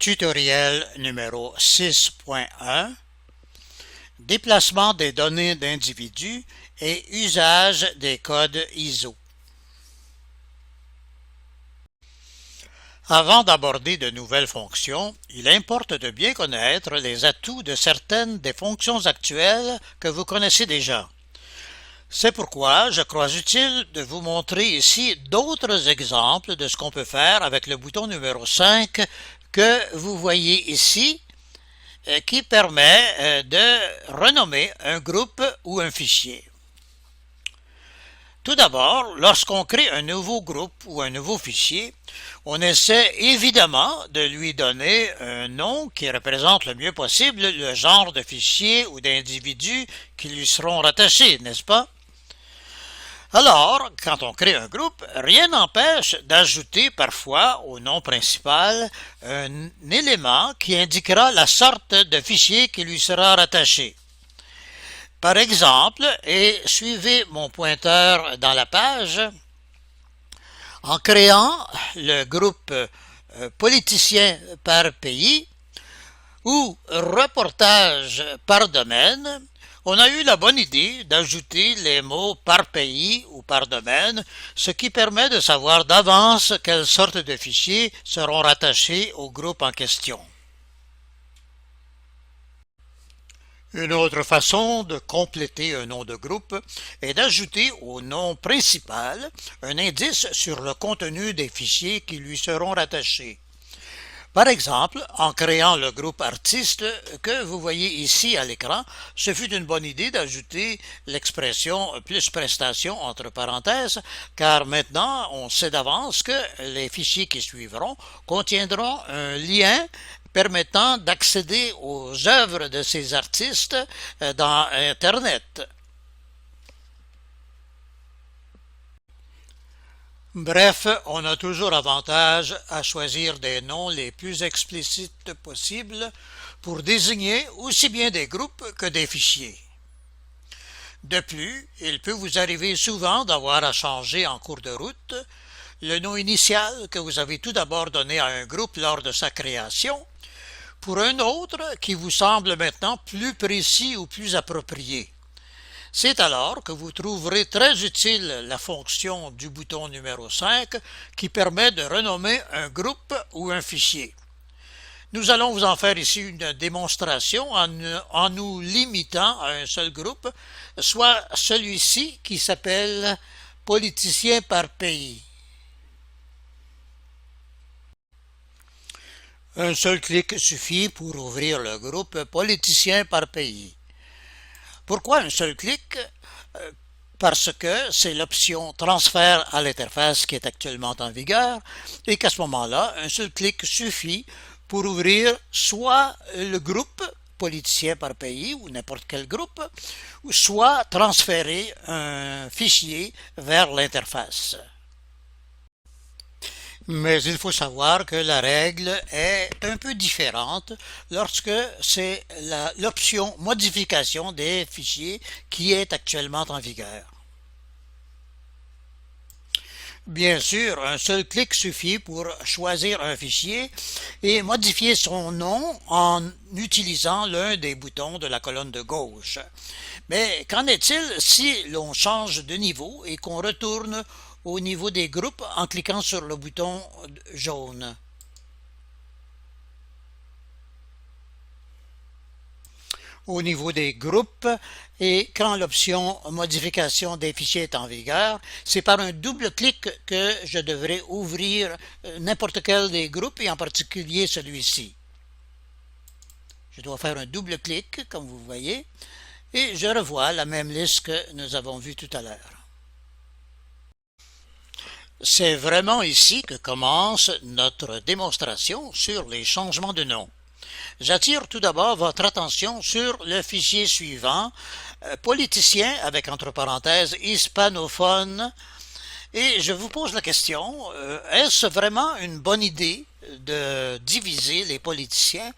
Tutoriel numéro 6.1 Déplacement des données d'individus et usage des codes ISO. Avant d'aborder de nouvelles fonctions, il importe de bien connaître les atouts de certaines des fonctions actuelles que vous connaissez déjà. C'est pourquoi je crois utile de vous montrer ici d'autres exemples de ce qu'on peut faire avec le bouton numéro 5 que vous voyez ici, qui permet de renommer un groupe ou un fichier. Tout d'abord, lorsqu'on crée un nouveau groupe ou un nouveau fichier, on essaie évidemment de lui donner un nom qui représente le mieux possible le genre de fichier ou d'individus qui lui seront rattachés, n'est-ce pas? Alors, quand on crée un groupe, rien n'empêche d'ajouter parfois au nom principal un élément qui indiquera la sorte de fichier qui lui sera rattaché. Par exemple, et suivez mon pointeur dans la page, en créant le groupe politicien par pays ou reportage par domaine, on a eu la bonne idée d'ajouter les mots par pays ou par domaine, ce qui permet de savoir d'avance quelles sortes de fichiers seront rattachés au groupe en question. Une autre façon de compléter un nom de groupe est d'ajouter au nom principal un indice sur le contenu des fichiers qui lui seront rattachés. Par exemple, en créant le groupe artiste que vous voyez ici à l'écran, ce fut une bonne idée d'ajouter l'expression plus prestation entre parenthèses, car maintenant on sait d'avance que les fichiers qui suivront contiendront un lien permettant d'accéder aux œuvres de ces artistes dans Internet. Bref, on a toujours avantage à choisir des noms les plus explicites possibles pour désigner aussi bien des groupes que des fichiers. De plus, il peut vous arriver souvent d'avoir à changer en cours de route le nom initial que vous avez tout d'abord donné à un groupe lors de sa création pour un autre qui vous semble maintenant plus précis ou plus approprié. C'est alors que vous trouverez très utile la fonction du bouton numéro 5 qui permet de renommer un groupe ou un fichier. Nous allons vous en faire ici une démonstration en nous limitant à un seul groupe, soit celui-ci qui s'appelle politicien par pays. Un seul clic suffit pour ouvrir le groupe politicien par pays. Pourquoi un seul clic? Parce que c'est l'option transfert à l'interface qui est actuellement en vigueur et qu'à ce moment-là, un seul clic suffit pour ouvrir soit le groupe politicien par pays ou n'importe quel groupe, soit transférer un fichier vers l'interface. Mais il faut savoir que la règle est un peu différente lorsque c'est l'option modification des fichiers qui est actuellement en vigueur. Bien sûr, un seul clic suffit pour choisir un fichier et modifier son nom en utilisant l'un des boutons de la colonne de gauche. Mais qu'en est-il si l'on change de niveau et qu'on retourne au niveau des groupes en cliquant sur le bouton jaune? Au niveau des groupes, et quand l'option modification des fichiers est en vigueur, c'est par un double clic que je devrais ouvrir n'importe quel des groupes et en particulier celui-ci. Je dois faire un double clic comme vous voyez et je revois la même liste que nous avons vue tout à l'heure. C'est vraiment ici que commence notre démonstration sur les changements de nom. J'attire tout d'abord votre attention sur le fichier suivant, politicien avec entre parenthèses hispanophone, et je vous pose la question, est-ce vraiment une bonne idée de diviser les politiciens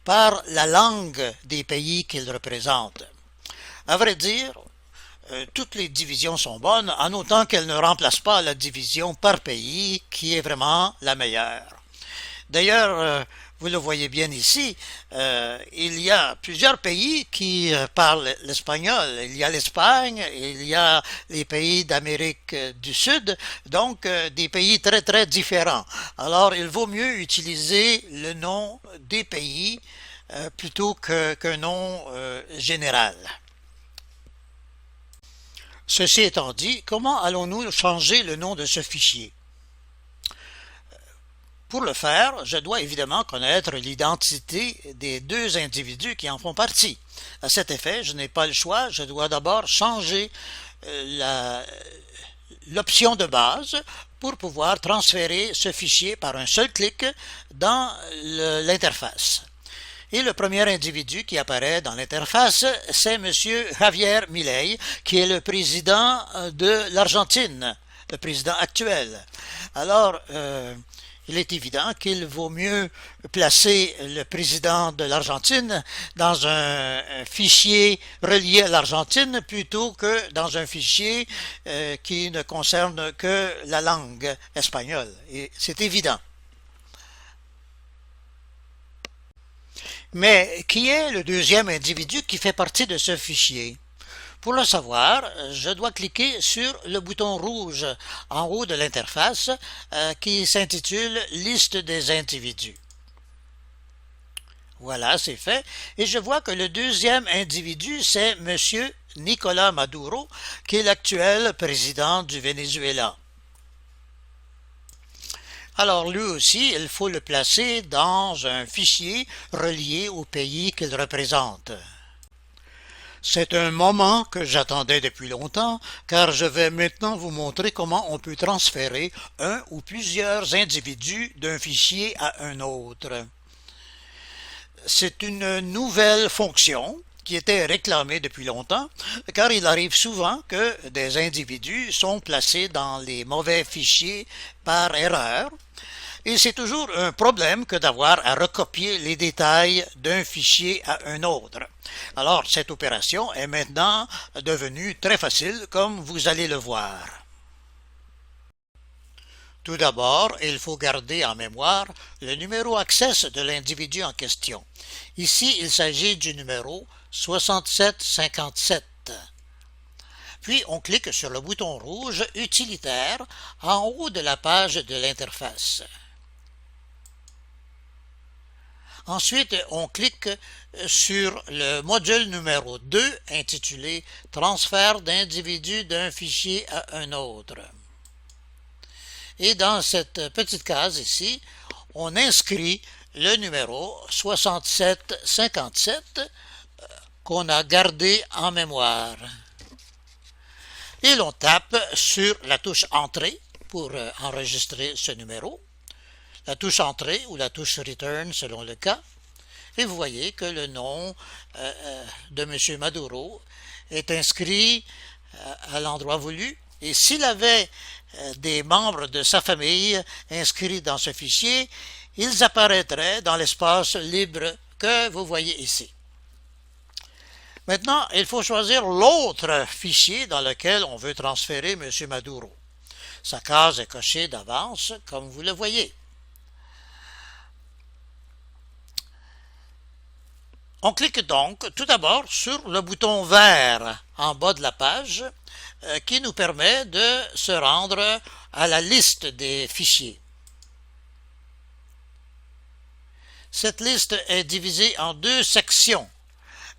par la langue des pays qu'ils représentent? À vrai dire, toutes les divisions sont bonnes, en autant qu'elles ne remplacent pas la division par pays, qui est vraiment la meilleure. D'ailleurs, Vous le voyez bien ici, il y a plusieurs pays qui parlent l'espagnol. Il y a l'Espagne, il y a les pays d'Amérique du Sud, donc des pays très très différents. Alors il vaut mieux utiliser le nom des pays plutôt qu'un nom général. Ceci étant dit, comment allons-nous changer le nom de ce fichier? Pour le faire, je dois évidemment connaître l'identité des deux individus qui en font partie. À cet effet, je n'ai pas le choix, je dois d'abord changer l'option de base pour pouvoir transférer ce fichier par un seul clic dans l'interface. Et le premier individu qui apparaît dans l'interface, c'est M. Javier Milei, qui est le président de l'Argentine, le président actuel. Alors, il est évident qu'il vaut mieux placer le président de l'Argentine dans un fichier relié à l'Argentine plutôt que dans un fichier qui ne concerne que la langue espagnole. Et c'est évident. Mais qui est le deuxième individu qui fait partie de ce fichier? Pour le savoir, je dois cliquer sur le bouton rouge en haut de l'interface qui s'intitule « Liste des individus ». Voilà, c'est fait. Et je vois que le deuxième individu, c'est M. Nicolás Maduro, qui est l'actuel président du Venezuela. Alors lui aussi, il faut le placer dans un fichier relié au pays qu'il représente. C'est un moment que j'attendais depuis longtemps, car je vais maintenant vous montrer comment on peut transférer un ou plusieurs individus d'un fichier à un autre. C'est une nouvelle fonction qui était réclamée depuis longtemps, car il arrive souvent que des individus sont placés dans les mauvais fichiers par erreur, et c'est toujours un problème que d'avoir à recopier les détails d'un fichier à un autre. Alors, cette opération est maintenant devenue très facile, comme vous allez le voir. Tout d'abord, il faut garder en mémoire le numéro access de l'individu en question. Ici, il s'agit du numéro 6757. Puis, on clique sur le bouton rouge « Utilitaire » en haut de la page de l'interface. Ensuite, on clique sur le module numéro 2 intitulé « Transfert d'individus d'un fichier à un autre ». Et dans cette petite case ici, on inscrit le numéro 6757 qu'on a gardé en mémoire. Et l'on tape sur la touche « Entrée » pour enregistrer ce numéro. La touche Entrée ou la touche Return selon le cas, et vous voyez que le nom de M. Maduro est inscrit à l'endroit voulu, et s'il avait des membres de sa famille inscrits dans ce fichier, ils apparaîtraient dans l'espace libre que vous voyez ici. Maintenant, il faut choisir l'autre fichier dans lequel on veut transférer M. Maduro. Sa case est cochée d'avance, comme vous le voyez. On clique donc tout d'abord sur le bouton vert en bas de la page qui nous permet de se rendre à la liste des fichiers. Cette liste est divisée en deux sections.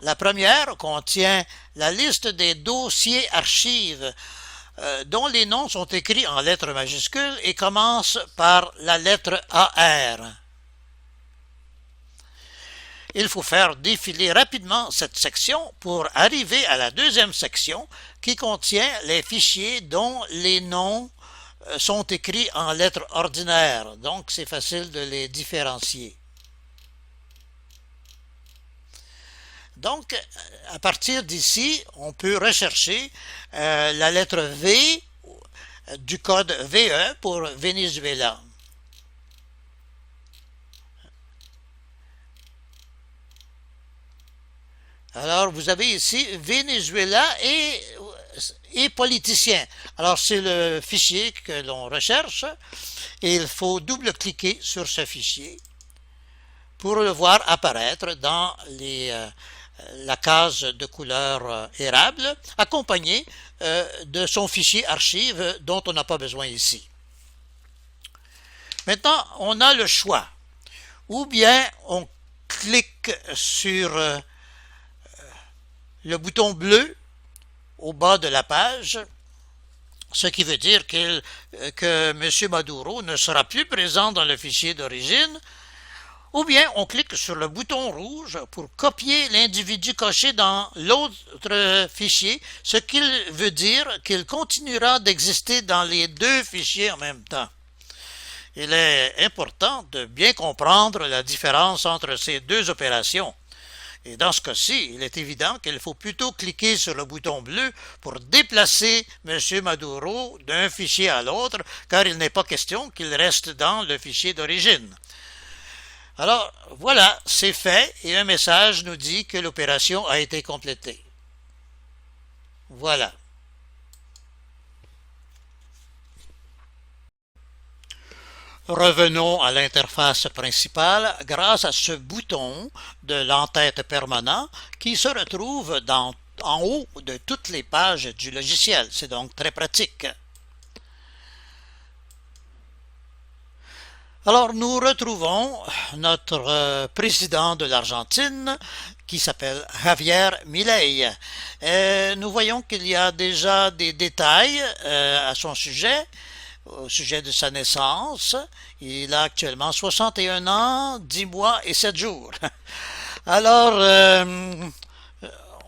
La première contient la liste des dossiers archives dont les noms sont écrits en lettres majuscules et commencent par la lettre AR. Il faut faire défiler rapidement cette section pour arriver à la deuxième section qui contient les fichiers dont les noms sont écrits en lettres ordinaires, donc c'est facile de les différencier. Donc, à partir d'ici, on peut rechercher la lettre V du code VE pour Venezuela. Alors, vous avez ici Venezuela et politicien. Alors, c'est le fichier que l'on recherche et il faut double-cliquer sur ce fichier pour le voir apparaître dans la case de couleur érable, accompagné de son fichier archive dont on n'a pas besoin ici. Maintenant, on a le choix. Ou bien on clique sur le bouton bleu au bas de la page, ce qui veut dire que M. Maduro ne sera plus présent dans le fichier d'origine, ou bien on clique sur le bouton rouge pour copier l'individu coché dans l'autre fichier, ce qui veut dire qu'il continuera d'exister dans les deux fichiers en même temps. Il est important de bien comprendre la différence entre ces deux opérations. Et dans ce cas-ci, il est évident qu'il faut plutôt cliquer sur le bouton bleu pour déplacer M. Maduro d'un fichier à l'autre, car il n'est pas question qu'il reste dans le fichier d'origine. Alors, voilà, c'est fait, et un message nous dit que l'opération a été complétée. Voilà. Revenons à l'interface principale grâce à ce bouton de l'entête permanent qui se retrouve en haut de toutes les pages du logiciel. C'est donc très pratique. Alors nous retrouvons notre président de l'Argentine qui s'appelle Javier Milei. Nous voyons qu'il y a déjà des détails à son sujet. Au sujet de sa naissance, il a actuellement 61 ans, 10 mois et 7 jours. Alors,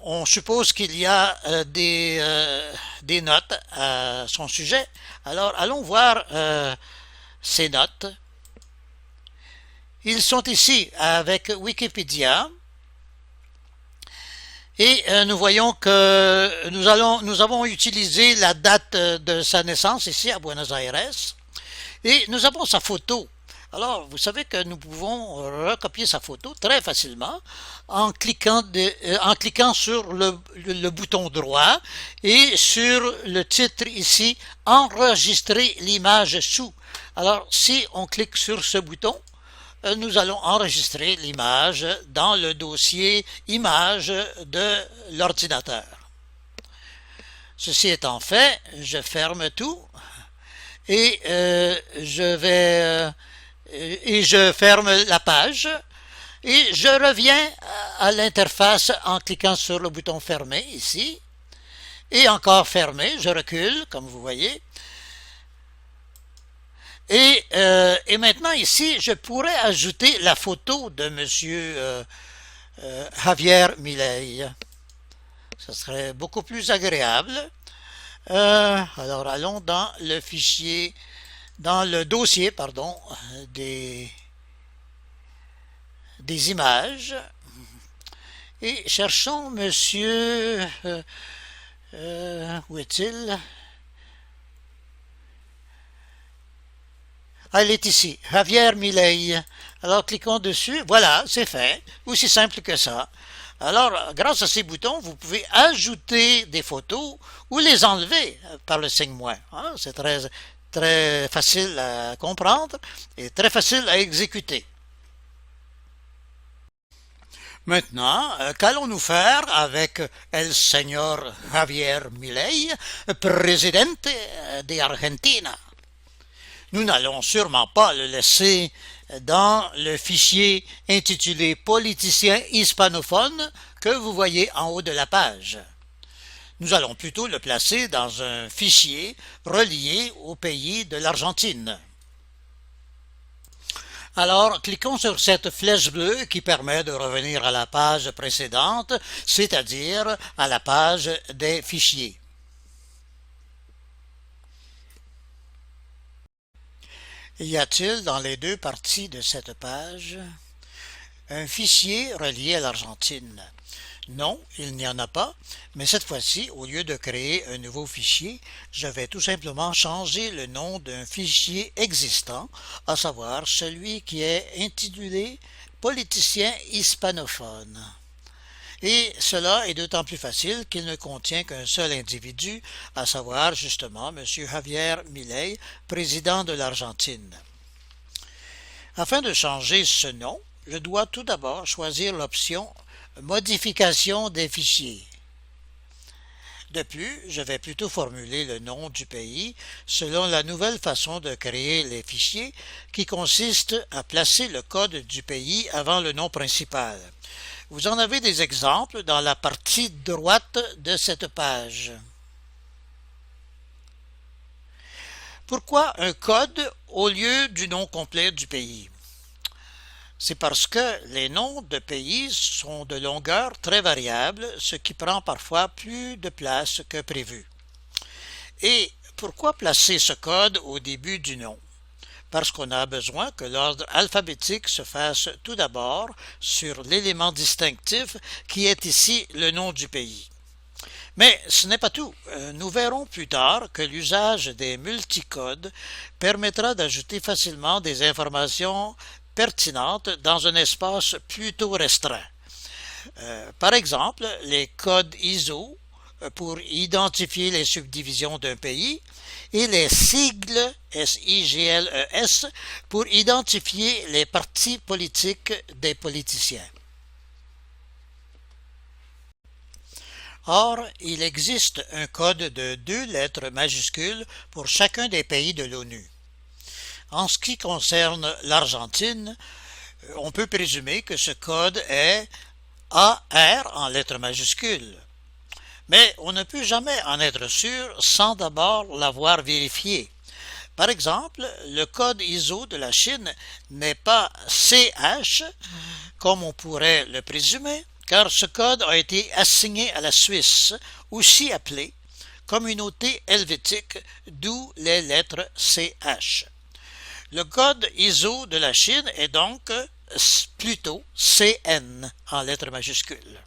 on suppose qu'il y a des notes à son sujet. Alors, allons voir ces notes. Ils sont ici avec Wikipédia. Et nous voyons que nous avons utilisé la date de sa naissance ici à Buenos Aires et nous avons sa photo. Alors, vous savez que nous pouvons recopier sa photo très facilement en cliquant sur le bouton droit et sur le titre ici « Enregistrer l'image sous ». Alors, si on clique sur ce bouton, nous allons enregistrer l'image dans le dossier images de l'ordinateur. Ceci étant fait, je ferme tout et je ferme la page et je reviens à l'interface en cliquant sur le bouton fermer ici et encore fermer, je recule comme vous voyez. Et maintenant ici, je pourrais ajouter la photo de M. Javier Milei. Ce serait beaucoup plus agréable. Alors allons dans le fichier, dans le dossier, pardon, des images et cherchons M. Où est-il? Ah, il est ici, Javier Milei. Alors, cliquons dessus. Voilà, c'est fait. Aussi simple que ça. Alors, grâce à ces boutons, vous pouvez ajouter des photos ou les enlever par le signe moins. Hein? C'est très facile à comprendre et très facile à exécuter. Maintenant, qu'allons-nous faire avec El Señor Javier Milei, Presidente de Argentina? Nous n'allons sûrement pas le laisser dans le fichier intitulé Politicien hispanophone que vous voyez en haut de la page. Nous allons plutôt le placer dans un fichier relié au pays de l'Argentine. Alors, cliquons sur cette flèche bleue qui permet de revenir à la page précédente, c'est-à-dire à la page des fichiers. Y a-t-il dans les deux parties de cette page un fichier relié à l'Argentine? Non, il n'y en a pas, mais cette fois-ci, au lieu de créer un nouveau fichier, je vais tout simplement changer le nom d'un fichier existant, à savoir celui qui est intitulé Politicien hispanophone. Et cela est d'autant plus facile qu'il ne contient qu'un seul individu, à savoir justement M. Javier Milei, président de l'Argentine. Afin de changer ce nom, je dois tout d'abord choisir l'option Modification des fichiers. De plus, je vais plutôt formuler le nom du pays selon la nouvelle façon de créer les fichiers qui consiste à placer le code du pays avant le nom principal. Vous en avez des exemples dans la partie droite de cette page. Pourquoi un code au lieu du nom complet du pays? C'est parce que les noms de pays sont de longueur très variable, ce qui prend parfois plus de place que prévu. Et pourquoi placer ce code au début du nom? Parce qu'on a besoin que l'ordre alphabétique se fasse tout d'abord sur l'élément distinctif qui est ici le nom du pays. Mais ce n'est pas tout. Nous verrons plus tard que l'usage des multicodes permettra d'ajouter facilement des informations pertinentes dans un espace plutôt restreint. Par exemple, les codes ISO pour identifier les subdivisions d'un pays et les sigles SIGLES pour identifier les partis politiques des politiciens. Or, il existe un code de 2 lettres majuscules pour chacun des pays de l'ONU. En ce qui concerne l'Argentine, on peut présumer que ce code est AR en lettres majuscules. Mais on ne peut jamais en être sûr sans d'abord l'avoir vérifié. Par exemple, le code ISO de la Chine n'est pas CH, comme on pourrait le présumer, car ce code a été assigné à la Suisse, aussi appelée Communauté helvétique, d'où les lettres CH. Le code ISO de la Chine est donc plutôt CN en lettres majuscules.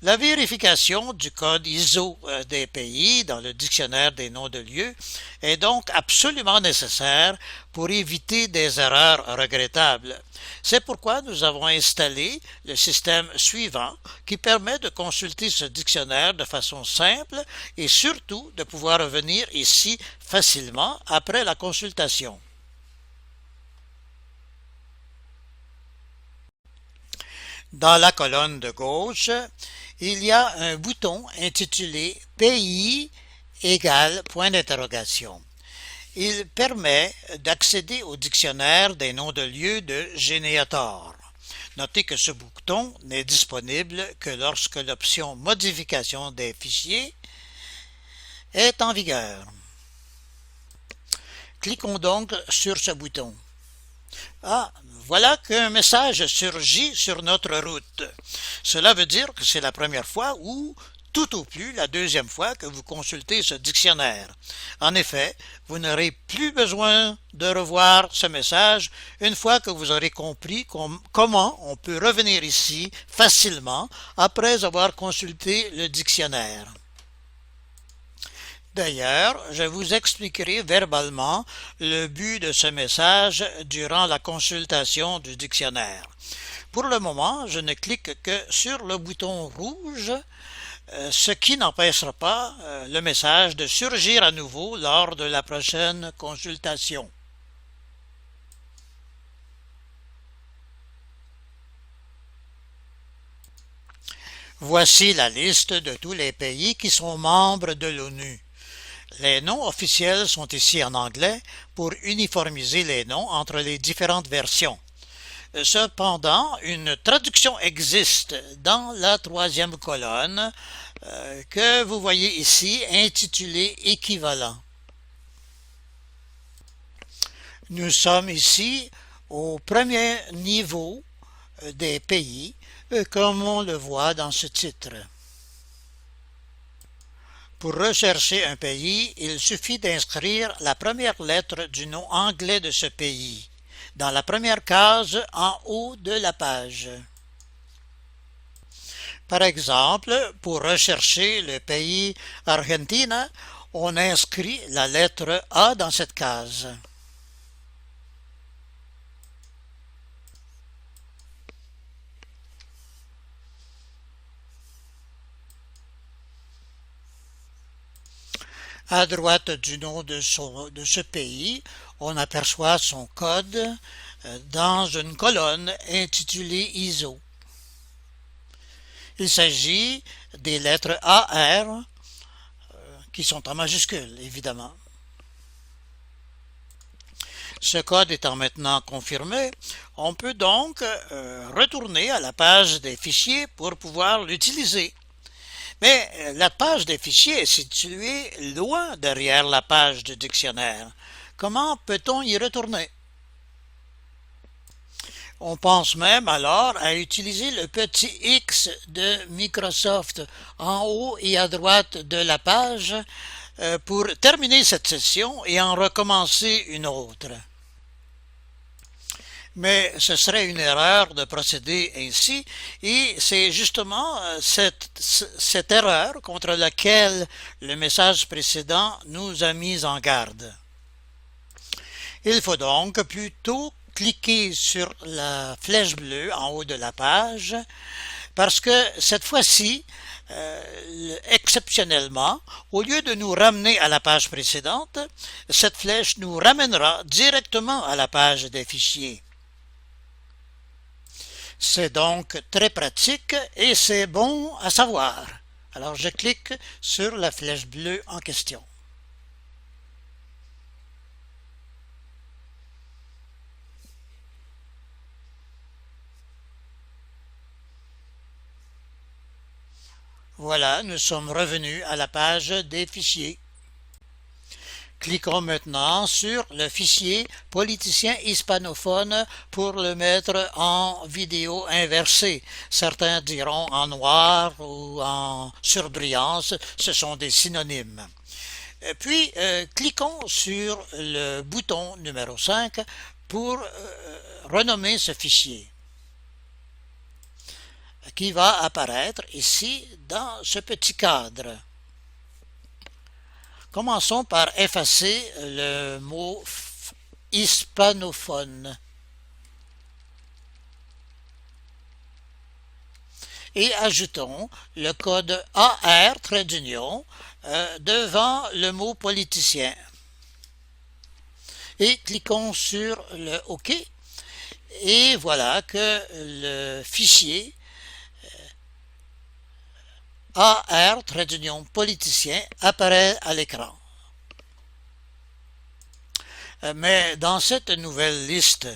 La vérification du code ISO des pays dans le dictionnaire des noms de lieux est donc absolument nécessaire pour éviter des erreurs regrettables. C'est pourquoi nous avons installé le système suivant qui permet de consulter ce dictionnaire de façon simple et surtout de pouvoir revenir ici facilement après la consultation. Dans la colonne de gauche, il y a un bouton intitulé Pays égale point d'interrogation. Il permet d'accéder au dictionnaire des noms de lieux de Geneator. Notez que ce bouton n'est disponible que lorsque l'option Modification des fichiers est en vigueur. Cliquons donc sur ce bouton. Voilà qu'un message surgit sur notre route. Cela veut dire que c'est la première fois ou, tout au plus, la deuxième fois que vous consultez ce dictionnaire. En effet, vous n'aurez plus besoin de revoir ce message une fois que vous aurez compris comment on peut revenir ici facilement après avoir consulté le dictionnaire. D'ailleurs, je vous expliquerai verbalement le but de ce message durant la consultation du dictionnaire. Pour le moment, je ne clique que sur le bouton rouge, ce qui n'empêchera pas le message de surgir à nouveau lors de la prochaine consultation. Voici la liste de tous les pays qui sont membres de l'ONU. Les noms officiels sont ici en anglais pour uniformiser les noms entre les différentes versions. Cependant, une traduction existe dans la troisième colonne que vous voyez ici intitulée Équivalent. Nous sommes ici au premier niveau des pays, comme on le voit dans ce titre. Pour rechercher un pays, il suffit d'inscrire la première lettre du nom anglais de ce pays dans la première case en haut de la page. Par exemple, pour rechercher le pays Argentina, on inscrit la lettre A dans cette case. À droite du nom de ce pays, on aperçoit son code dans une colonne intitulée ISO. Il s'agit des lettres AR qui sont en majuscules, évidemment. Ce code étant maintenant confirmé, on peut donc retourner à la page des fichiers pour pouvoir l'utiliser. Mais la page des fichiers est située loin derrière la page du dictionnaire. Comment peut-on y retourner? On pense même alors à utiliser le petit X de Microsoft en haut et à droite de la page pour terminer cette session et en recommencer une autre. Mais ce serait une erreur de procéder ainsi et c'est justement cette erreur contre laquelle le message précédent nous a mis en garde. Il faut donc plutôt cliquer sur la flèche bleue en haut de la page parce que cette fois-ci, exceptionnellement, au lieu de nous ramener à la page précédente, cette flèche nous ramènera directement à la page des fichiers. C'est donc très pratique et c'est bon à savoir. Alors je clique sur la flèche bleue en question. Voilà, nous sommes revenus à la page des fichiers. Cliquons maintenant sur le fichier politicien hispanophone pour le mettre en vidéo inversée. Certains diront en noir ou en surbrillance, ce sont des synonymes. Puis, cliquons sur le bouton numéro 5 pour renommer ce fichier qui va apparaître ici dans ce petit cadre. Commençons par effacer le mot hispanophone et ajoutons le code AR devant le mot politicien. Et cliquons sur le OK et voilà que le fichier AR-politicien apparaît à l'écran. Mais dans cette nouvelle liste,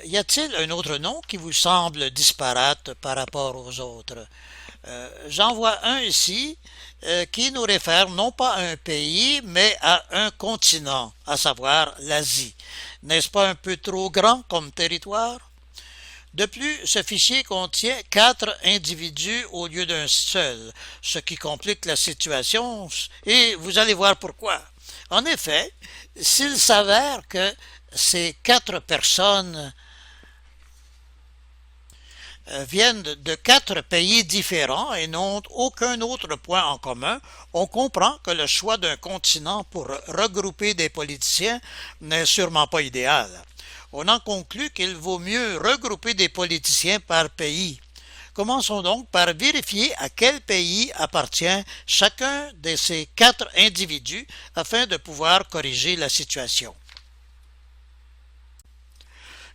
y a-t-il un autre nom qui vous semble disparate par rapport aux autres? J'en vois un ici qui nous réfère non pas à un pays, mais à un continent, à savoir l'Asie. N'est-ce pas un peu trop grand comme territoire? De plus, ce fichier contient 4 individus au lieu d'un seul, ce qui complique la situation et vous allez voir pourquoi. En effet, s'il s'avère que ces 4 personnes viennent de 4 pays différents et n'ont aucun autre point en commun, on comprend que le choix d'un continent pour regrouper des politiciens n'est sûrement pas idéal. On en conclut qu'il vaut mieux regrouper des politiciens par pays. Commençons donc par vérifier à quel pays appartient chacun de ces 4 individus afin de pouvoir corriger la situation.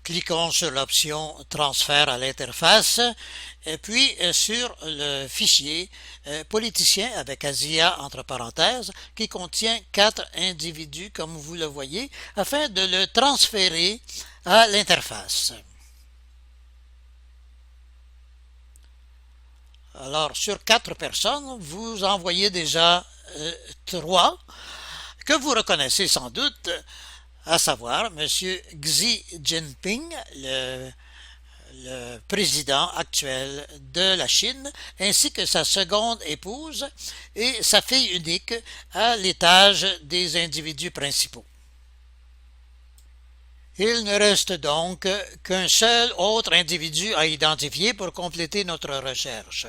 Cliquons sur l'option Transfert à l'interface, puis sur le fichier politicien avec Asia entre parenthèses qui contient 4 individus comme vous le voyez afin de le transférer à l'interface. Alors sur 4 personnes, vous en voyez déjà 3 que vous reconnaissez sans doute, à savoir M. Xi Jinping, le président actuel de la Chine, ainsi que sa seconde épouse et sa fille unique à l'étage des individus principaux. Il ne reste donc qu'un seul autre individu à identifier pour compléter notre recherche.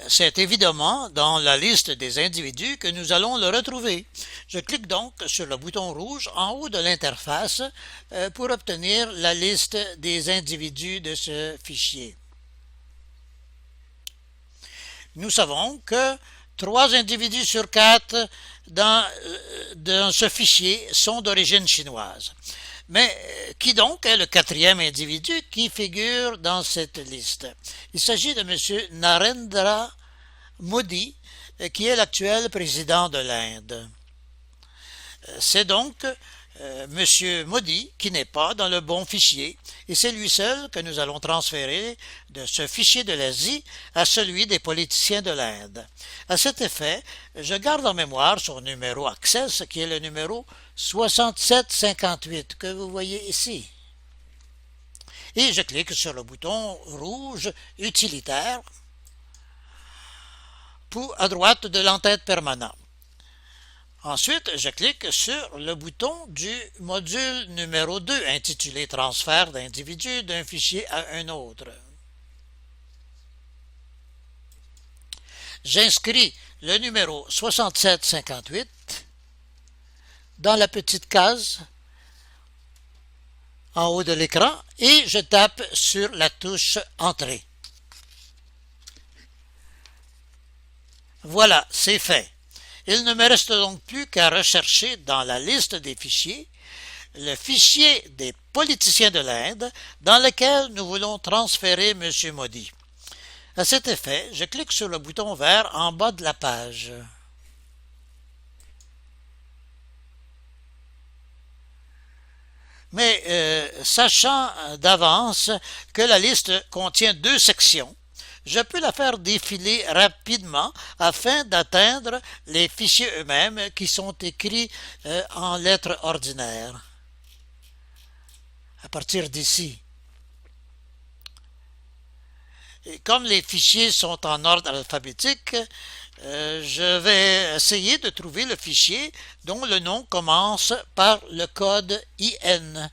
C'est évidemment dans la liste des individus que nous allons le retrouver. Je clique donc sur le bouton rouge en haut de l'interface pour obtenir la liste des individus de ce fichier. Nous savons que 3 individus sur 4 dans ce fichier sont d'origine chinoise. Mais qui donc est le quatrième individu qui figure dans cette liste? Il s'agit de M. Narendra Modi, qui est l'actuel président de l'Inde. C'est donc M. Modi qui n'est pas dans le bon fichier et c'est lui seul que nous allons transférer de ce fichier de l'Asie à celui des politiciens de l'Inde. À cet effet, je garde en mémoire son numéro Access qui est le numéro 6758 que vous voyez ici. Et je clique sur le bouton rouge utilitaire à droite de l'entête permanent. Ensuite, je clique sur le bouton du module numéro 2 intitulé Transfert d'individus d'un fichier à un autre. J'inscris le numéro 6758 dans la petite case en haut de l'écran et je tape sur la touche Entrée. Voilà, c'est fait. Il ne me reste donc plus qu'à rechercher dans la liste des fichiers le fichier des politiciens de l'Inde dans lequel nous voulons transférer M. Modi. À cet effet, je clique sur le bouton vert en bas de la page. Mais sachant d'avance que la liste contient 2 sections, je peux la faire défiler rapidement afin d'atteindre les fichiers eux-mêmes qui sont écrits en lettres ordinaires. À partir d'ici. Et comme les fichiers sont en ordre alphabétique, je vais essayer de trouver le fichier dont le nom commence par le code IN.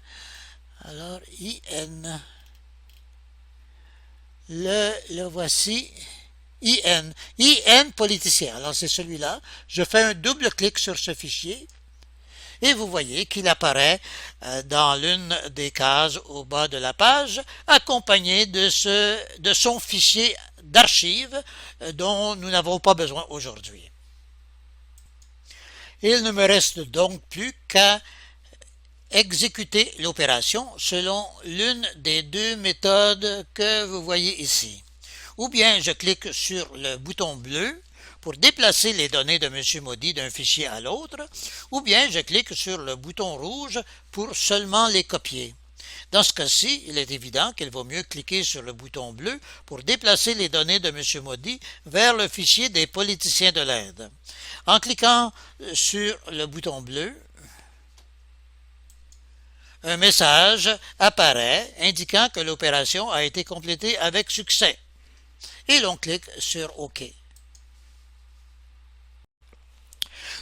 Alors, IN. Le voici, IN. IN politicien. Alors c'est celui-là. Je fais un double clic sur ce fichier et vous voyez qu'il apparaît dans l'une des cases au bas de la page, accompagné de son fichier d'archives dont nous n'avons pas besoin aujourd'hui. Il ne me reste donc plus qu'à exécuter l'opération selon l'une des 2 méthodes que vous voyez ici. Ou bien je clique sur le bouton bleu pour déplacer les données de M. Modi d'un fichier à l'autre, ou bien je clique sur le bouton rouge pour seulement les copier. Dans ce cas-ci, il est évident qu'il vaut mieux cliquer sur le bouton bleu pour déplacer les données de M. Modi vers le fichier des politiciens de l'Inde. En cliquant sur le bouton bleu, un message apparaît indiquant que l'opération a été complétée avec succès. Et l'on clique sur OK.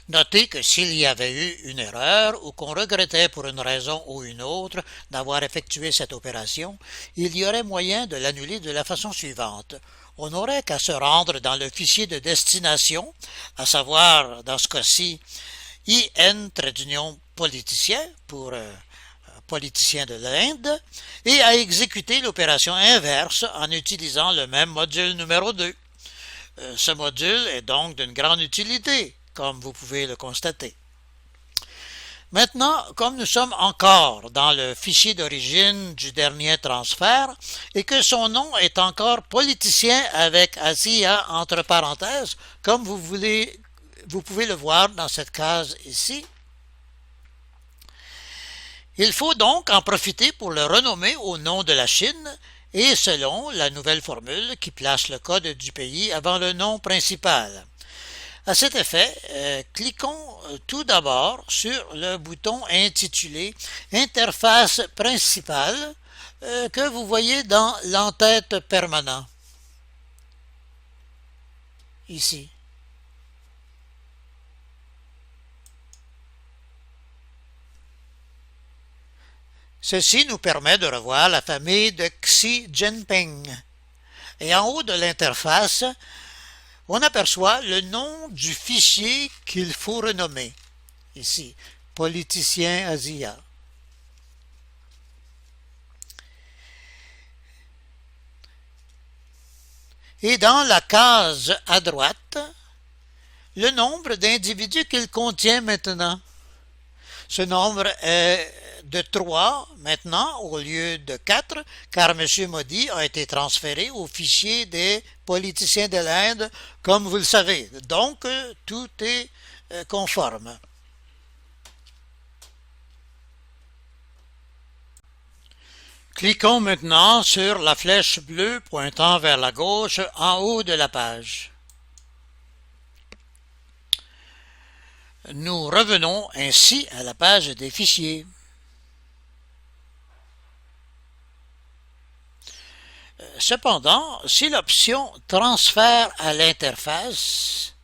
Notez que s'il y avait eu une erreur ou qu'on regrettait pour une raison ou une autre d'avoir effectué cette opération, il y aurait moyen de l'annuler de la façon suivante. On n'aurait qu'à se rendre dans le fichier de destination, à savoir dans ce cas-ci IN-politicien pour politicien de l'Inde, et à exécuter l'opération inverse en utilisant le même module numéro 2. Ce module est donc d'une grande utilité, comme vous pouvez le constater. Maintenant, comme nous sommes encore dans le fichier d'origine du dernier transfert et que son nom est encore politicien avec Asia entre parenthèses, comme vous pouvez le voir dans cette case ici, il faut donc en profiter pour le renommer au nom de la Chine et selon la nouvelle formule qui place le code du pays avant le nom principal. À cet effet, cliquons tout d'abord sur le bouton intitulé Interface principale que vous voyez dans l'entête permanent. Ici. Ceci nous permet de revoir la famille de Xi Jinping. Et en haut de l'interface, on aperçoit le nom du fichier qu'il faut renommer. Ici, politicien Asia. Et dans la case à droite, le nombre d'individus qu'il contient maintenant. Ce nombre est de 3 maintenant au lieu de 4 car M. Modi a été transféré au fichier des politiciens de l'Inde comme vous le savez. Donc tout est conforme. Cliquons maintenant sur la flèche bleue pointant vers la gauche en haut de la page. Nous revenons ainsi à la page des fichiers. Cependant, si l'option Transfert à l'interface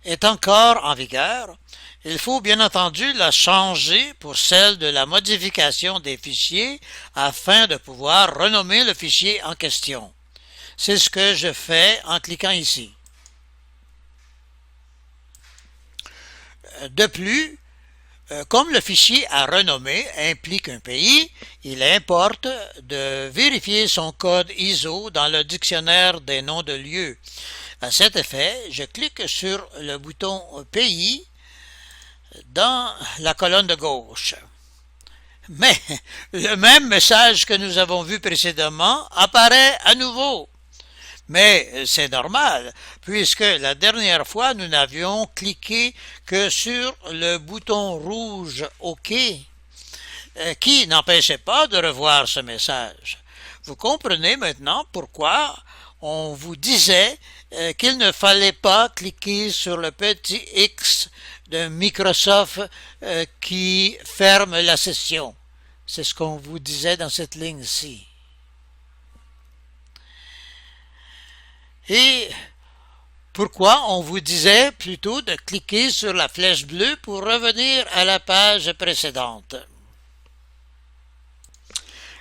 est encore en vigueur, il faut bien entendu la changer pour celle de la modification des fichiers afin de pouvoir renommer le fichier en question. C'est ce que je fais en cliquant ici. De plus, comme le fichier à renommer implique un pays, il importe de vérifier son code ISO dans le dictionnaire des noms de lieux. À cet effet, je clique sur le bouton Pays dans la colonne de gauche. Mais le même message que nous avons vu précédemment apparaît à nouveau. Mais c'est normal, puisque la dernière fois, nous n'avions cliqué que sur le bouton rouge OK, qui n'empêchait pas de revoir ce message. Vous comprenez maintenant pourquoi on vous disait qu'il ne fallait pas cliquer sur le petit X de Microsoft qui ferme la session. C'est ce qu'on vous disait dans cette ligne-ci. Et pourquoi on vous disait plutôt de cliquer sur la flèche bleue pour revenir à la page précédente,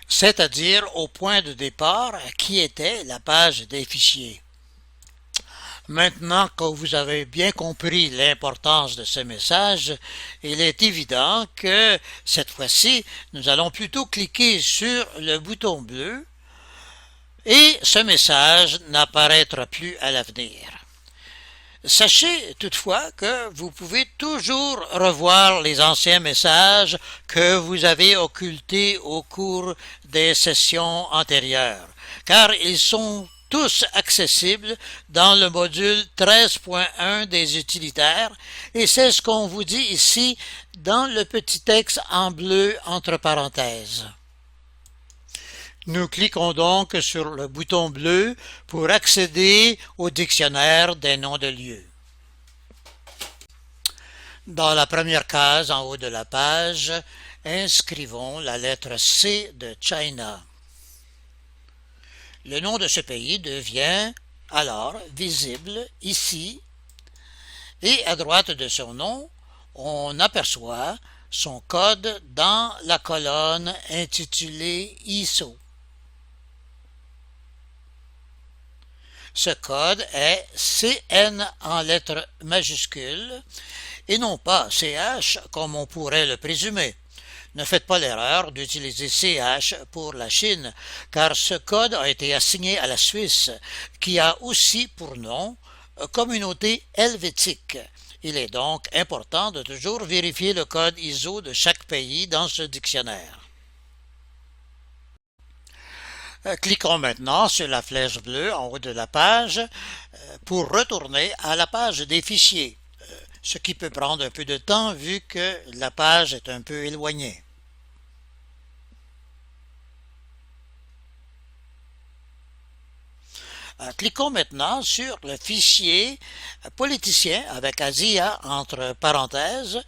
c'est-à-dire au point de départ qui était la page des fichiers. Maintenant que vous avez bien compris l'importance de ce message, il est évident que cette fois-ci, nous allons plutôt cliquer sur le bouton bleu et ce message n'apparaîtra plus à l'avenir. Sachez toutefois que vous pouvez toujours revoir les anciens messages que vous avez occultés au cours des sessions antérieures, car ils sont tous accessibles dans le module 13.1 des utilitaires et c'est ce qu'on vous dit ici dans le petit texte en bleu entre parenthèses. Nous cliquons donc sur le bouton bleu pour accéder au dictionnaire des noms de lieux. Dans la première case en haut de la page, inscrivons la lettre C de China. Le nom de ce pays devient alors visible ici et à droite de son nom, on aperçoit son code dans la colonne intitulée ISO. Ce code est CN en lettres majuscules et non pas CH comme on pourrait le présumer. Ne faites pas l'erreur d'utiliser CH pour la Chine, car ce code a été assigné à la Suisse, qui a aussi pour nom Communauté helvétique. Il est donc important de toujours vérifier le code ISO de chaque pays dans ce dictionnaire. Cliquons maintenant sur la flèche bleue en haut de la page pour retourner à la page des fichiers, ce qui peut prendre un peu de temps vu que la page est un peu éloignée. Cliquons maintenant sur le fichier politicien avec Asia entre parenthèses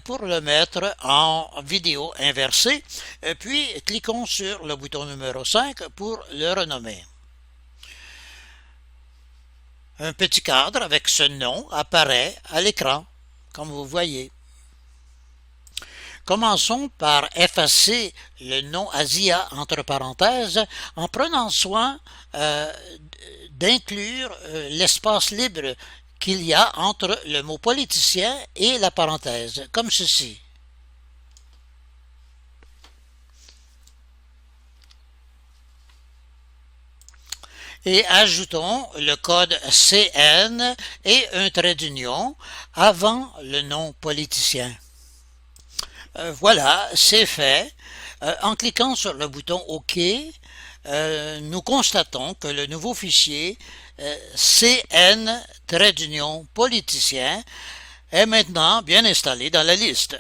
pour le mettre en vidéo inversée, puis cliquons sur le bouton numéro 5 pour le renommer. Un petit cadre avec ce nom apparaît à l'écran, comme vous voyez. Commençons par effacer le nom Asia entre parenthèses en prenant soin d'inclure l'espace libre qu'il y a entre le mot politicien et la parenthèse, comme ceci. Et ajoutons le code CN et un trait d'union avant le nom politicien. Voilà, c'est fait. En cliquant sur le bouton OK, nous constatons que le nouveau fichier CN-politicien est maintenant bien installé dans la liste.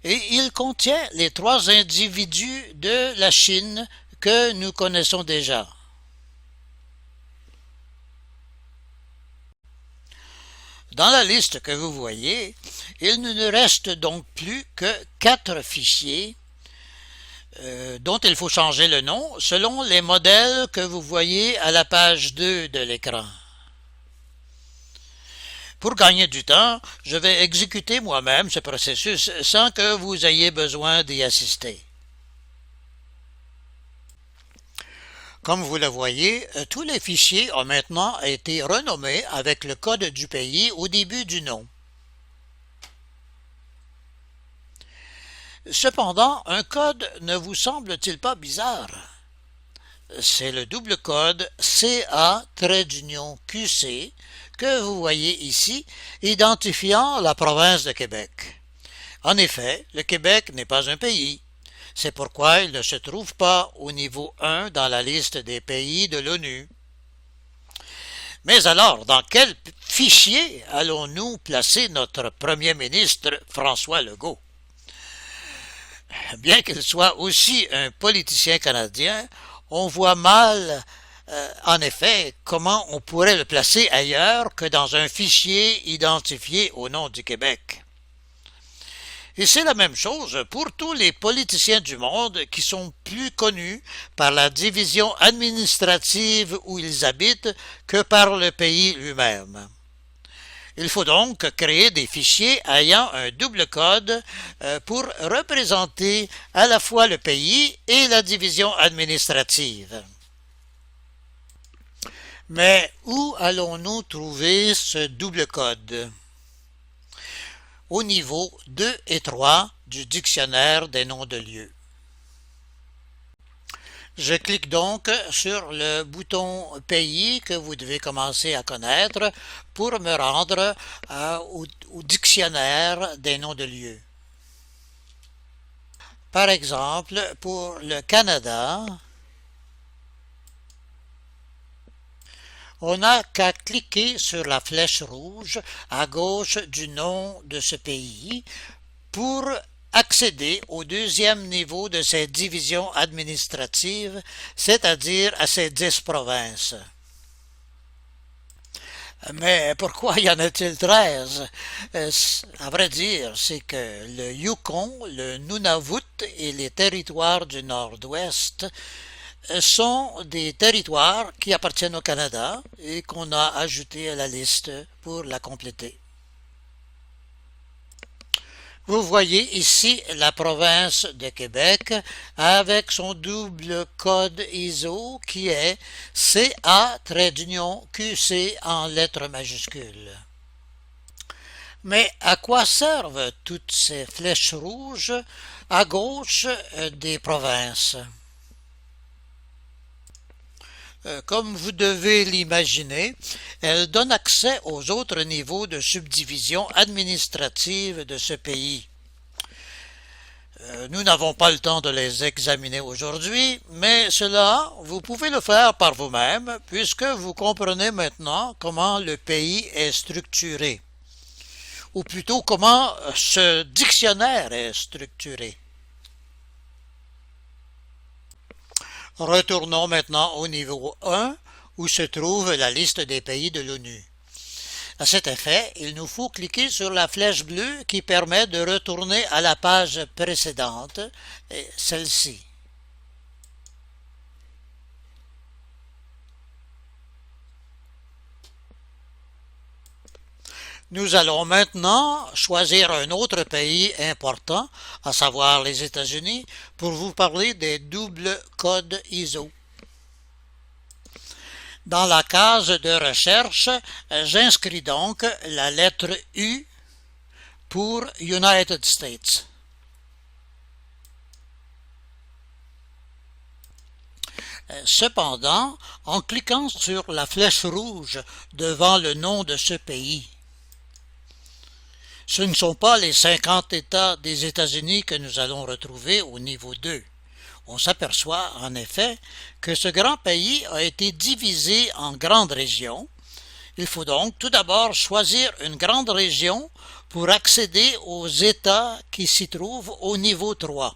Et il contient les 3 individus de la Chine que nous connaissons déjà. Dans la liste que vous voyez, il ne nous reste donc plus que 4 fichiers dont il faut changer le nom selon les modèles que vous voyez à la page 2 de l'écran. Pour gagner du temps, je vais exécuter moi-même ce processus sans que vous ayez besoin d'y assister. Comme vous le voyez, tous les fichiers ont maintenant été renommés avec le code du pays au début du nom. Cependant, un code ne vous semble-t-il pas bizarre? C'est le double code CA-QC que vous voyez ici, identifiant la province de Québec. En effet, le Québec n'est pas un pays. C'est pourquoi il ne se trouve pas au niveau 1 dans la liste des pays de l'ONU. Mais alors, dans quel fichier allons-nous placer notre premier ministre François Legault? Bien qu'il soit aussi un politicien canadien, on voit mal, en effet, comment on pourrait le placer ailleurs que dans un fichier identifié au nom du Québec. Et c'est la même chose pour tous les politiciens du monde qui sont plus connus par la division administrative où ils habitent que par le pays lui-même. Il faut donc créer des fichiers ayant un double code pour représenter à la fois le pays et la division administrative. Mais où allons-nous trouver ce double code? Au niveau 2 et 3 du dictionnaire des noms de lieux. Je clique donc sur le bouton Pays que vous devez commencer à connaître pour me rendre au dictionnaire des noms de lieux. Par exemple, pour le Canada, on n'a qu'à cliquer sur la flèche rouge à gauche du nom de ce pays pour accéder au deuxième niveau de cette division administrative, c'est-à-dire à ces 10 provinces. Mais pourquoi y en a-t-il 13? À vrai dire, c'est que le Yukon, le Nunavut et les territoires du Nord-Ouest sont des territoires qui appartiennent au Canada et qu'on a ajoutés à la liste pour la compléter. Vous voyez ici la province de Québec avec son double code ISO qui est CA-QC en lettres majuscules. Mais à quoi servent toutes ces flèches rouges à gauche des provinces? Comme vous devez l'imaginer, elle donne accès aux autres niveaux de subdivision administrative de ce pays. Nous n'avons pas le temps de les examiner aujourd'hui, mais cela, vous pouvez le faire par vous-même, puisque vous comprenez maintenant comment le pays est structuré, ou plutôt comment ce dictionnaire est structuré. Retournons maintenant au niveau 1 où se trouve la liste des pays de l'ONU. À cet effet, il nous faut cliquer sur la flèche bleue qui permet de retourner à la page précédente, celle-ci. Nous allons maintenant choisir un autre pays important, à savoir les États-Unis, pour vous parler des doubles codes ISO. Dans la case de recherche, j'inscris donc la lettre U pour United States. Cependant, en cliquant sur la flèche rouge devant le nom de ce pays, Ce ne sont pas les 50 États des États-Unis que nous allons retrouver au niveau 2. On s'aperçoit en effet que ce grand pays a été divisé en grandes régions. Il faut donc tout d'abord choisir une grande région pour accéder aux États qui s'y trouvent au niveau 3.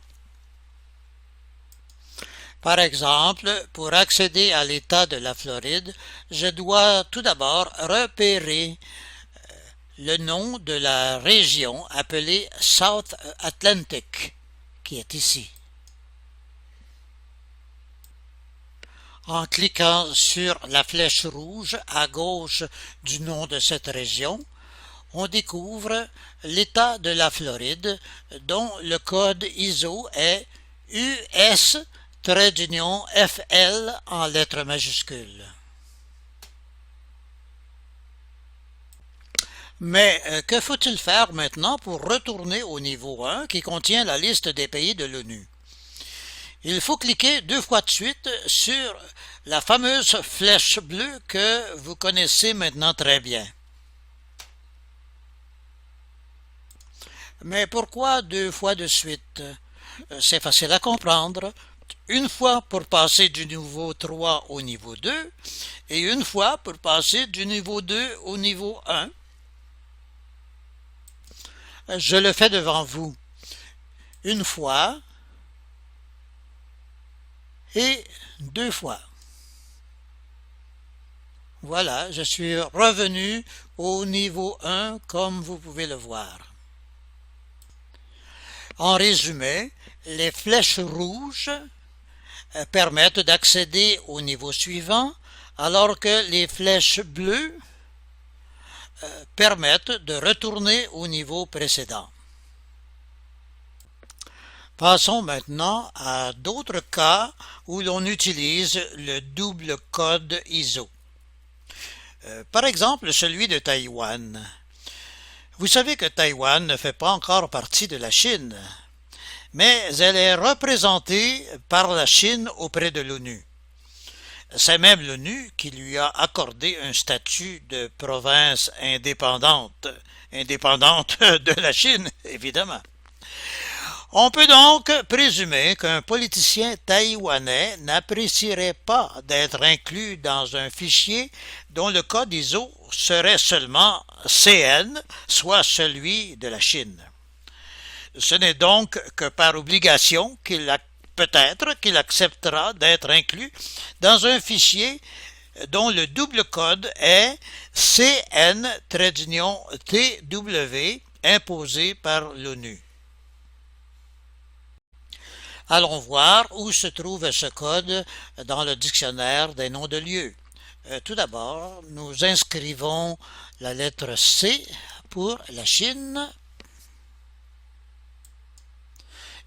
Par exemple, pour accéder à l'État de la Floride, je dois tout d'abord repérer le nom de la région appelée South Atlantic, qui est ici. En cliquant sur la flèche rouge à gauche du nom de cette région, on découvre l'État de la Floride dont le code ISO est US-FL en lettres majuscules. Mais que faut-il faire maintenant pour retourner au niveau 1 qui contient la liste des pays de l'ONU? Il faut cliquer 2 fois de suite sur la fameuse flèche bleue que vous connaissez maintenant très bien. Mais pourquoi 2 fois de suite? C'est facile à comprendre. Une fois pour passer du niveau 3 au niveau 2 et une fois pour passer du niveau 2 au niveau 1. Je le fais devant vous. Une fois et 2 fois. Voilà, je suis revenu au niveau 1 comme vous pouvez le voir. En résumé, les flèches rouges permettent d'accéder au niveau suivant, alors que les flèches bleues permettent de retourner au niveau précédent. Passons maintenant à d'autres cas où l'on utilise le double code ISO. Par exemple, celui de Taïwan. Vous savez que Taïwan ne fait pas encore partie de la Chine, mais elle est représentée par la Chine auprès de l'ONU. C'est même l'ONU qui lui a accordé un statut de province indépendante de la Chine, évidemment. On peut donc présumer qu'un politicien taïwanais n'apprécierait pas d'être inclus dans un fichier dont le code ISO serait seulement CN, soit celui de la Chine. Ce n'est donc que par obligation peut-être qu'il acceptera d'être inclus dans un fichier dont le double code est CN-TW imposé par l'ONU. Allons voir où se trouve ce code dans le dictionnaire des noms de lieux. Tout d'abord, nous inscrivons la lettre C pour la Chine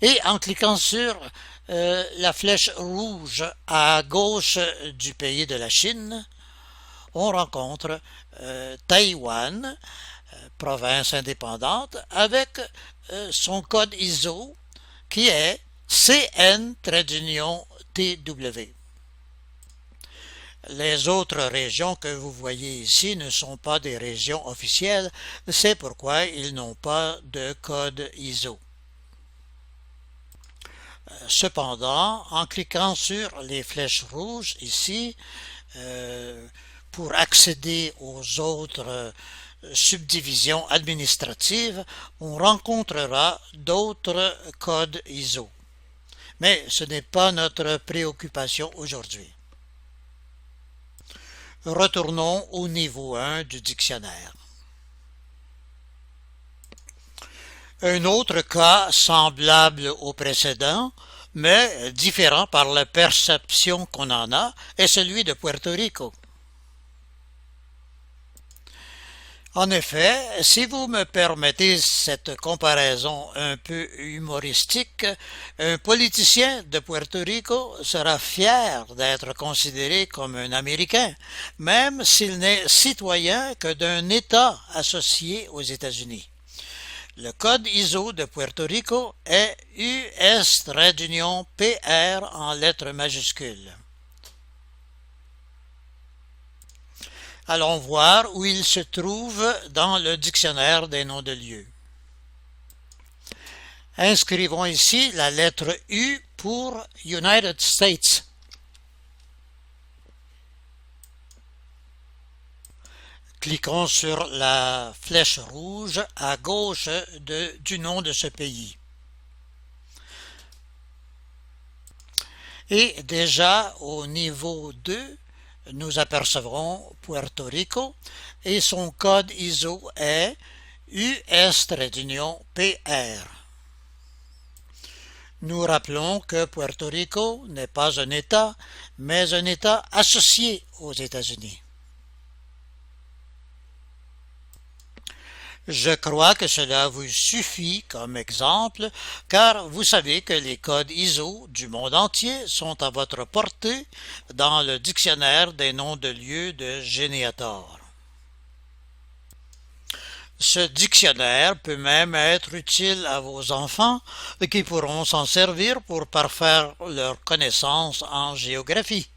et en cliquant sur la flèche rouge à gauche du pays de la Chine, on rencontre Taïwan, province indépendante, avec son code ISO qui est CN-TW. Les autres régions que vous voyez ici ne sont pas des régions officielles, c'est pourquoi ils n'ont pas de code ISO. Cependant, en cliquant sur les flèches rouges ici, pour accéder aux autres subdivisions administratives, on rencontrera d'autres codes ISO. Mais ce n'est pas notre préoccupation aujourd'hui. Retournons au niveau 1 du dictionnaire. Un autre cas semblable au précédent, mais différent par la perception qu'on en a, est celui de Puerto Rico. En effet, si vous me permettez cette comparaison un peu humoristique, un politicien de Puerto Rico sera fier d'être considéré comme un Américain, même s'il n'est citoyen que d'un État associé aux États-Unis. Le code ISO de Puerto Rico est US-PR en lettres majuscules. Allons voir où il se trouve dans le dictionnaire des noms de lieux. Inscrivons ici la lettre U pour United States. Cliquons sur la flèche rouge à gauche du nom de ce pays. Et déjà au niveau 2, nous apercevrons Puerto et son code ISO est US-PR. Nous rappelons que Puerto Rico n'est pas un État, mais un État associé aux États-Unis. Je crois que cela vous suffit comme exemple, car vous savez que les codes ISO du monde entier sont à votre portée dans le dictionnaire des noms de lieux de Geneator. Ce dictionnaire peut même être utile à vos enfants qui pourront s'en servir pour parfaire leurs connaissances en géographie.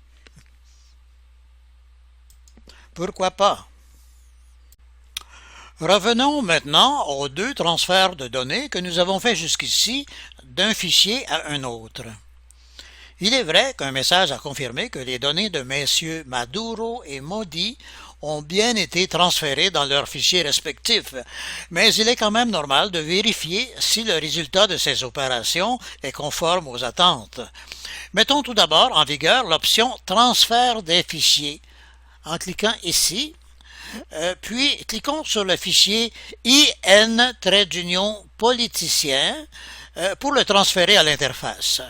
Pourquoi pas? Revenons maintenant aux 2 transferts de données que nous avons fait jusqu'ici d'un fichier à un autre. Il est vrai qu'un message a confirmé que les données de messieurs Maduro et Modi ont bien été transférées dans leurs fichiers respectifs, mais il est quand même normal de vérifier si le résultat de ces opérations est conforme aux attentes. Mettons tout d'abord en vigueur l'option « Transfert des fichiers » en cliquant ici. Puis cliquons sur le fichier IN-politicien pour le transférer à l'interface.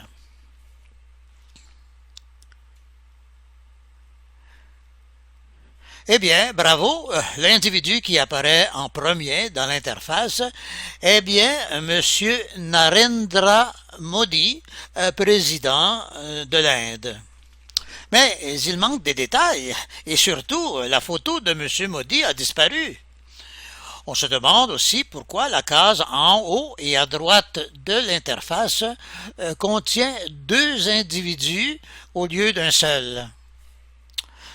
Eh bien, bravo, l'individu qui apparaît en premier dans l'interface est bien M. Narendra Modi, président de l'Inde. Mais il manque des détails, et surtout, la photo de M. Modi a disparu. On se demande aussi pourquoi la case en haut et à droite de l'interface contient 2 individus au lieu d'un seul.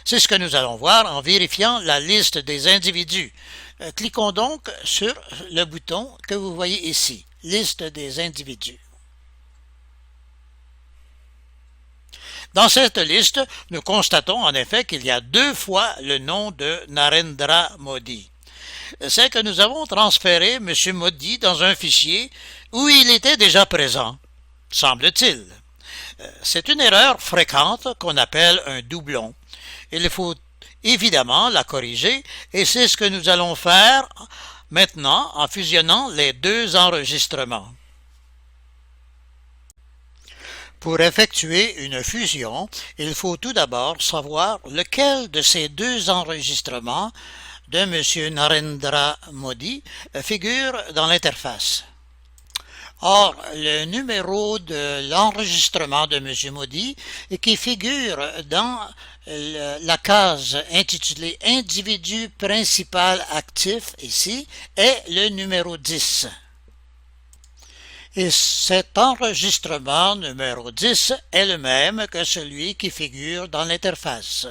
C'est ce que nous allons voir en vérifiant la liste des individus. Cliquons donc sur le bouton que vous voyez ici, liste des individus. Dans cette liste, nous constatons en effet qu'il y a 2 fois le nom de Narendra Modi. C'est que nous avons transféré M. Modi dans un fichier où il était déjà présent, semble-t-il. C'est une erreur fréquente qu'on appelle un doublon. Il faut évidemment la corriger et c'est ce que nous allons faire maintenant en fusionnant les 2 enregistrements. Pour effectuer une fusion, il faut tout d'abord savoir lequel de ces 2 enregistrements de M. Narendra Modi figure dans l'interface. Or, le numéro de l'enregistrement de M. Modi qui figure dans la case intitulée « Individu principal actif » ici est le numéro 10. Et cet enregistrement numéro 10 est le même que celui qui figure dans l'interface.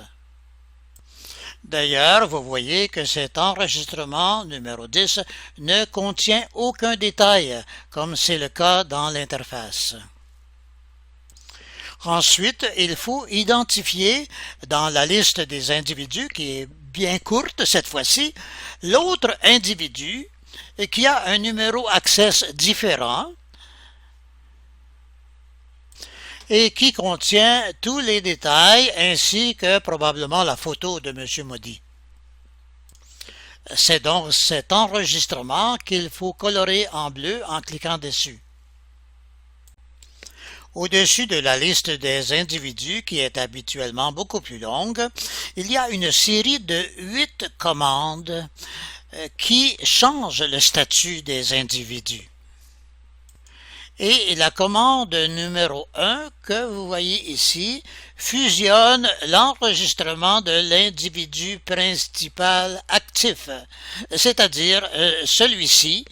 D'ailleurs, vous voyez que cet enregistrement numéro 10 ne contient aucun détail, comme c'est le cas dans l'interface. Ensuite, il faut identifier dans la liste des individus, qui est bien courte cette fois-ci, l'autre individu qui a un numéro Access différent et qui contient tous les détails ainsi que probablement la photo de M. Modi. C'est donc cet enregistrement qu'il faut colorer en bleu en cliquant dessus. Au-dessus de la liste des individus, qui est habituellement beaucoup plus longue, il y a une série de 8 commandes qui changent le statut des individus. Et la commande numéro 1 que vous voyez ici fusionne l'enregistrement de l'individu principal actif, c'est-à-dire celui-ci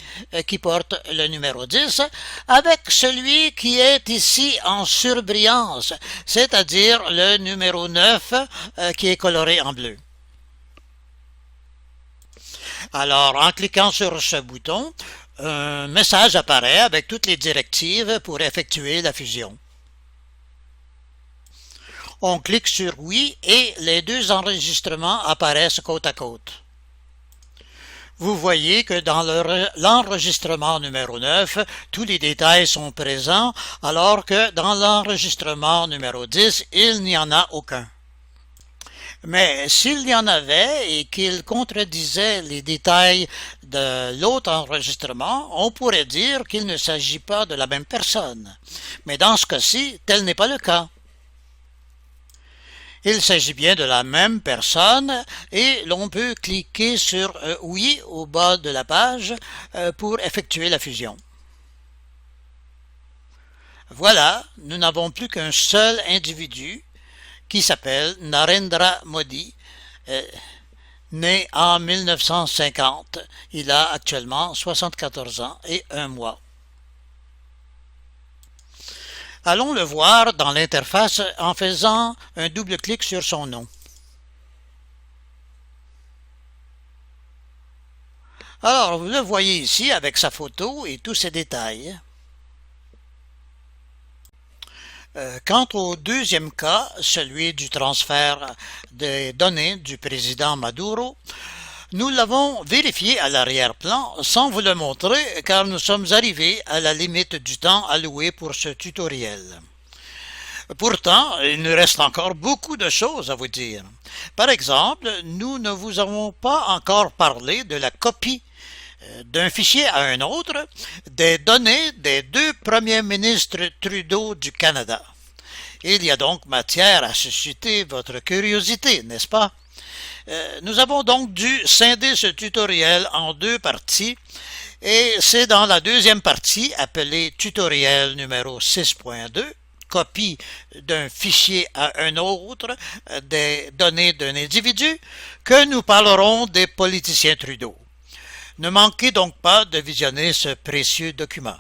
qui porte le numéro 10, avec celui qui est ici en surbrillance, c'est-à-dire le numéro 9 qui est coloré en bleu. Alors, en cliquant sur ce bouton, un message apparaît avec toutes les directives pour effectuer la fusion. On clique sur oui et les deux enregistrements apparaissent côte à côte. Vous voyez que dans l'enregistrement numéro 9, tous les détails sont présents, alors que dans l'enregistrement numéro 10, il n'y en a aucun. Mais s'il y en avait et qu'il contredisait les détails de l'autre enregistrement, on pourrait dire qu'il ne s'agit pas de la même personne. Mais dans ce cas-ci, tel n'est pas le cas. Il s'agit bien de la même personne et l'on peut cliquer sur oui au bas de la page pour effectuer la fusion. Voilà, nous n'avons plus qu'un seul individu qui s'appelle Narendra Modi, né en 1950. Il a actuellement 74 ans et 1 mois. Allons le voir dans l'interface en faisant un double clic sur son nom. Alors, vous le voyez ici avec sa photo et tous ses détails. Quant au deuxième cas, celui du transfert des données du président Maduro, nous l'avons vérifié à l'arrière-plan sans vous le montrer car nous sommes arrivés à la limite du temps alloué pour ce tutoriel. Pourtant, il nous reste encore beaucoup de choses à vous dire. Par exemple, nous ne vous avons pas encore parlé de la copie d'un fichier à un autre des données des 2 premiers ministres Trudeau du Canada. Il y a donc matière à susciter votre curiosité, n'est-ce pas? Nous avons donc dû scinder ce tutoriel en 2 parties et c'est dans la deuxième partie appelée tutoriel numéro 6.2 copie d'un fichier à un autre des données d'un individu que nous parlerons des politiciens Trudeau. Ne manquez donc pas de visionner ce précieux document.